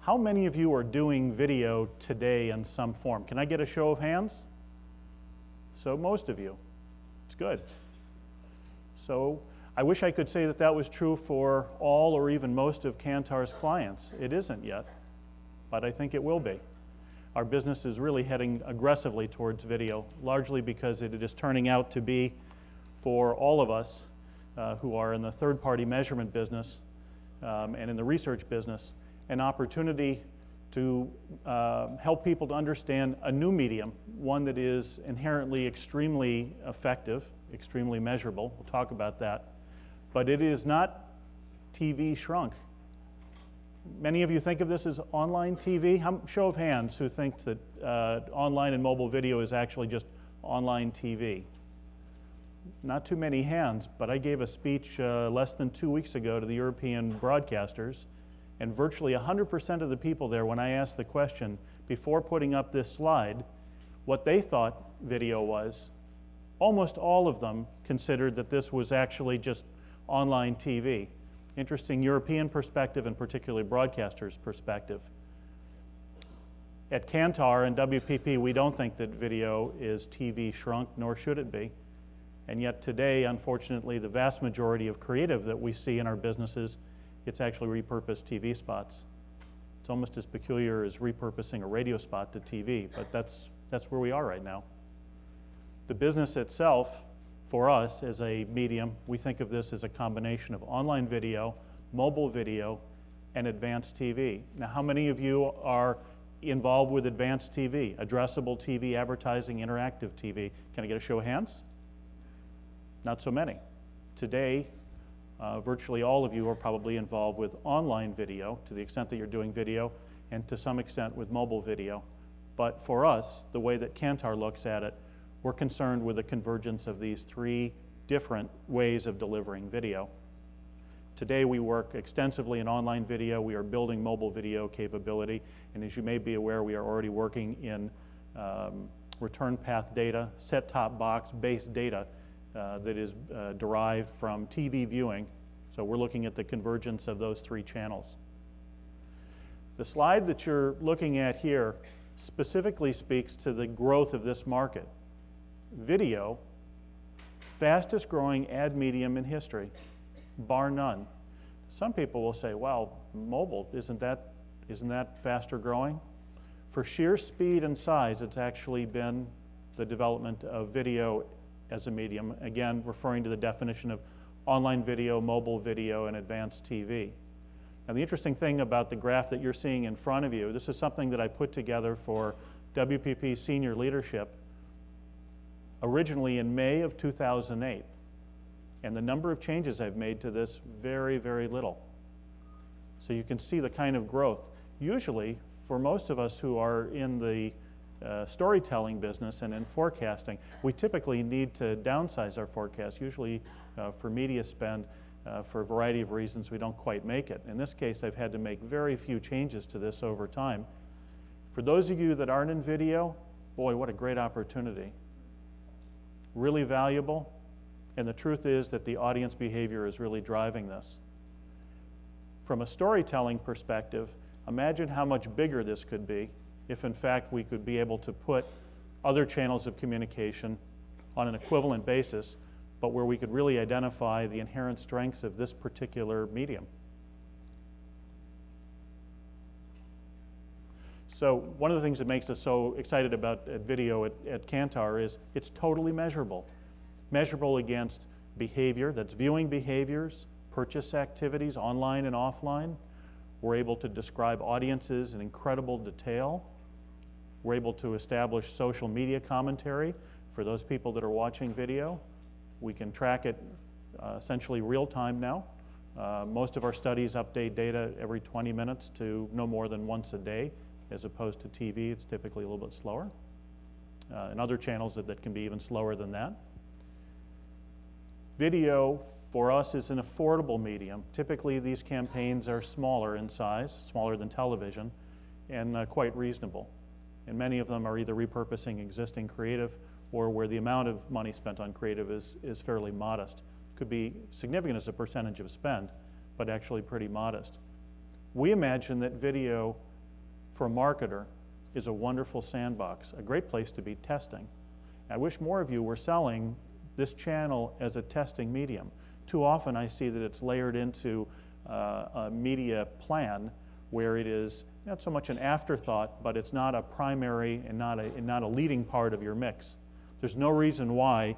How many of you are doing video today in some form? Can I get a show of hands? So most of you. It's good. So I wish I could say that that was true for all or even most of Kantar's clients. It isn't yet, but I think it will be. Our business is really heading aggressively towards video, largely because it is turning out to be, for all of us who are in the third-party measurement business and in the research business, an opportunity to help people to understand a new medium, one that is inherently extremely effective, extremely measurable. We'll talk about that. But it is not TV shrunk. Many of you think of this as online TV. Show of hands who thinks that online and mobile video is actually just online TV. Not too many hands, but I gave a speech less than 2 weeks ago to the European broadcasters, and virtually 100% of the people there, when I asked the question before putting up this slide, what they thought video was, almost all of them considered that this was actually just online TV. Interesting European perspective and particularly broadcasters' perspective. At Kantar and WPP, we don't think that video is TV shrunk, nor should it be. And yet today, unfortunately, the vast majority of creative that we see in our businesses, it's actually repurposed TV spots. It's almost as peculiar as repurposing a radio spot to TV, but that's where we are right now. The business itself, for us as a medium, we think of this as a combination of online video, mobile video, and advanced TV. Now, how many of you are involved with advanced TV, addressable TV, advertising, interactive TV? Can I get a show of hands? Not so many. Today, virtually all of you are probably involved with online video, to the extent that you're doing video, and to some extent with mobile video. But for us, the way that Kantar looks at it, we're concerned with the convergence of these three different ways of delivering video. Today we work extensively in online video. We are building mobile video capability, and as you may be aware, we are already working in return path data, set-top box-based data that is derived from TV viewing. So we're looking at the convergence of those three channels. The slide that you're looking at here specifically speaks to the growth of this market. Video, fastest growing ad medium in history, bar none. Some people will say, well, mobile, isn't that faster growing? For sheer speed and size, it's actually been the development of video as a medium, again, referring to the definition of online video, mobile video, and advanced TV. Now, the interesting thing about the graph that you're seeing in front of you, this is something that I put together for WPP senior leadership originally in May of 2008. And the number of changes I've made to this, very, very little. So you can see the kind of growth. Usually, for most of us who are in the storytelling business and in forecasting, we typically need to downsize our forecast. Usually for media spend, for a variety of reasons, we don't quite make it. In this case, I've had to make very few changes to this over time. For those of you that aren't in video, boy, what a great opportunity. Really valuable, and the truth is that the audience behavior is really driving this. From a storytelling perspective, imagine how much bigger this could be if in fact we could be able to put other channels of communication on an equivalent basis, but where we could really identify the inherent strengths of this particular medium. So one of the things that makes us so excited about video at Kantar is it's totally measurable. Measurable against behavior, that's viewing behaviors, purchase activities, online and offline. We're able to describe audiences in incredible detail. We're able to establish social media commentary for those people that are watching video. We can track it essentially real time now. Most of our studies update data every 20 minutes to no more than once a day. As opposed to TV, it's typically a little bit slower. And other channels that can be even slower than that. Video, for us, is an affordable medium. Typically, these campaigns are smaller in size, smaller than television, and quite reasonable. And many of them are either repurposing existing creative or where the amount of money spent on creative is fairly modest. Could be significant as a percentage of spend, but actually pretty modest. We imagine that video for a marketer is a wonderful sandbox, a great place to be testing. I wish more of you were selling this channel as a testing medium. Too often I see that it's layered into a media plan where it is not so much an afterthought, but it's not a primary and not a leading part of your mix. There's no reason why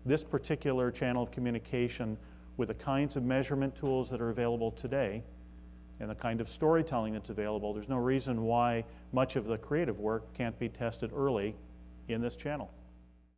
this particular channel of communication, with the kinds of measurement tools that are available today and the kind of storytelling that's available, there's no reason why much of the creative work can't be tested early in this channel.